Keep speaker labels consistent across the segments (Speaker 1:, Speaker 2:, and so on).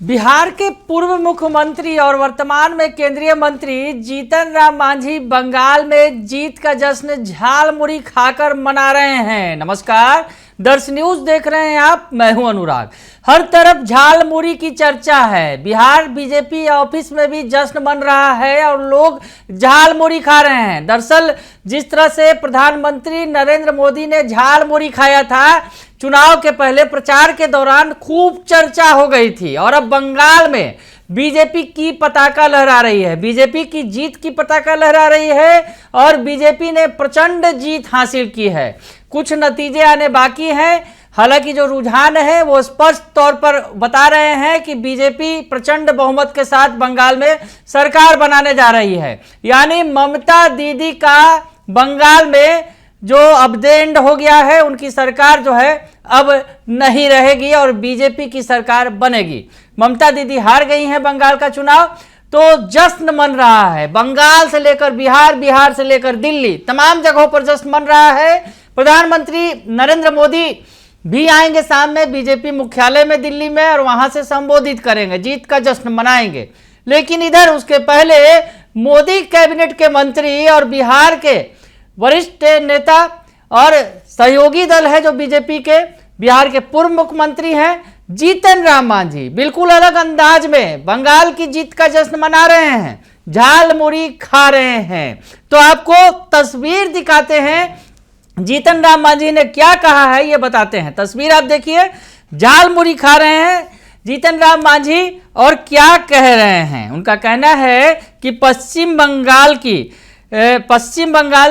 Speaker 1: बिहार के पूर्व मुख्यमंत्री और वर्तमान में केंद्रीय मंत्री जीतन राम मांझी बंगाल में जीत का जश्न झालमुड़ी खाकर मना रहे हैं। नमस्कार, दर्श न्यूज देख रहे हैं आप, मैं हूं अनुराग। हर तरफ झालमुड़ी की चर्चा है। बिहार बीजेपी ऑफिस में भी जश्न मन रहा है और लोग झालमुड़ी खा रहे हैं। दरअसल जिस तरह से प्रधानमंत्री नरेंद्र मोदी ने झालमुड़ी खाया था, चुनाव के पहले प्रचार के दौरान खूब चर्चा हो गई थी और अब बंगाल में बीजेपी की पताका लहरा रही है। बीजेपी की जीत की पताका लहरा रही है और बीजेपी ने प्रचंड जीत हासिल की है। कुछ नतीजे आने बाकी हैं, हालांकि जो रुझान है वो स्पष्ट तौर पर बता रहे हैं कि बीजेपी प्रचंड बहुमत के साथ बंगाल में सरकार बनाने जा रही है। यानी ममता दीदी का बंगाल में जो अब एंड हो गया है, उनकी सरकार जो है अब नहीं रहेगी और बीजेपी की सरकार बनेगी। ममता दीदी हार गई हैं बंगाल का चुनाव, तो जश्न मन रहा है। बंगाल से लेकर बिहार, बिहार से लेकर दिल्ली, तमाम जगहों पर जश्न मन रहा है। प्रधानमंत्री नरेंद्र मोदी भी आएंगे शाम में बीजेपी मुख्यालय में दिल्ली में और वहां से संबोधित करेंगे, जीत का जश्न मनाएंगे। लेकिन इधर उसके पहले मोदी कैबिनेट के मंत्री और बिहार के वरिष्ठ नेता और सहयोगी दल है जो बीजेपी के, बिहार के पूर्व मुख्यमंत्री हैं जीतन राम मांझी, बिल्कुल अलग अंदाज में बंगाल की जीत का जश्न मना रहे हैं, झालमुड़ी खा रहे हैं। तो आपको तस्वीर दिखाते हैं, जीतन राम मांझी ने क्या कहा है ये बताते हैं। तस्वीर आप देखिए, झालमुड़ी खा रहे हैं जीतन राम मांझी और क्या कह रहे हैं। उनका कहना है कि पश्चिम बंगाल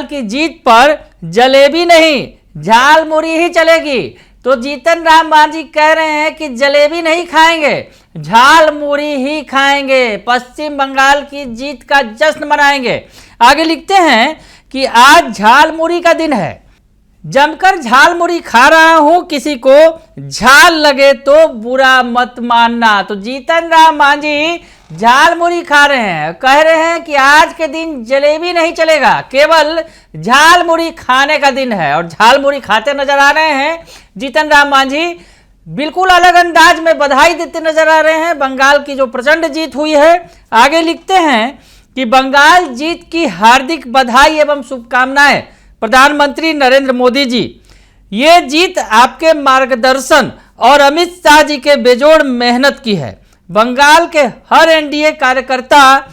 Speaker 1: की जीत पर जलेबी नहीं, झालमुड़ी ही चलेगी। तो जीतन राम मांझी कह रहे हैं कि जलेबी नहीं खाएंगे, झालमुड़ी ही खाएंगे, पश्चिम बंगाल की जीत का जश्न मनाएंगे। आगे लिखते हैं कि आज झालमुड़ी का दिन है, जमकर झालमुड़ी खा रहा हूं, किसी को झाल लगे तो बुरा मत मानना। तो जीतन राम मांझी झालमुड़ी खा रहे हैं, कह रहे हैं कि आज के दिन जलेबी नहीं चलेगा, केवल झालमुड़ी खाने का दिन है और झालमुड़ी खाते नजर आ रहे हैं। जीतन राम मांझी बिल्कुल अलग अंदाज में बधाई देते नजर आ रहे हैं बंगाल की जो प्रचंड जीत हुई है। आगे लिखते हैं कि बंगाल जीत की हार्दिक बधाई एवं शुभकामनाएं प्रधानमंत्री नरेंद्र मोदी जी। ये जीत आपके मार्गदर्शन और अमित शाह जी के बेजोड़ मेहनत की है। बंगाल के हर एनडीए कार्यकर्ता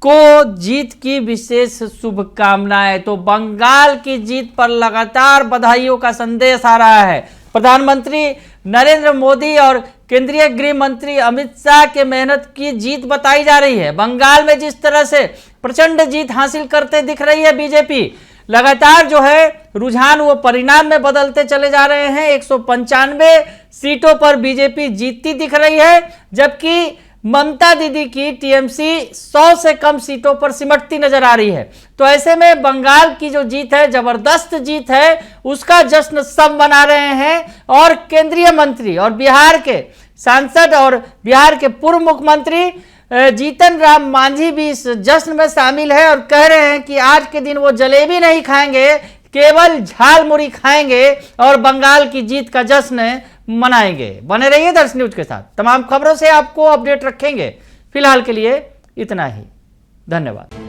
Speaker 1: को जीत की विशेष शुभकामनाएं। तो बंगाल की जीत पर लगातार बधाइयों का संदेश आ रहा है। प्रधानमंत्री नरेंद्र मोदी और केंद्रीय गृह मंत्री अमित शाह के मेहनत की जीत बताई जा रही है। बंगाल में जिस तरह से प्रचंड जीत हासिल करते दिख रही है बीजेपी, लगातार जो है रुझान वो परिणाम में बदलते चले जा रहे हैं। 195 सीटों पर बीजेपी जीतती दिख रही है, जबकि ममता दीदी की टीएमसी 100 से कम सीटों पर सिमटती नजर आ रही है। तो ऐसे में बंगाल की जो जीत है, जबरदस्त जीत है, उसका जश्न सब मना रहे हैं और केंद्रीय मंत्री और बिहार के सांसद और बिहार के पूर्व मुख्यमंत्री जीतन राम मांझी भी इस जश्न में शामिल है और कह रहे हैं कि आज के दिन वो जलेबी नहीं खाएंगे, केवल झालमुड़ी खाएंगे और बंगाल की जीत का जश्न मनाएंगे। बने रहिए दर्श न्यूज के साथ, तमाम खबरों से आपको अपडेट रखेंगे। फिलहाल के लिए इतना ही, धन्यवाद।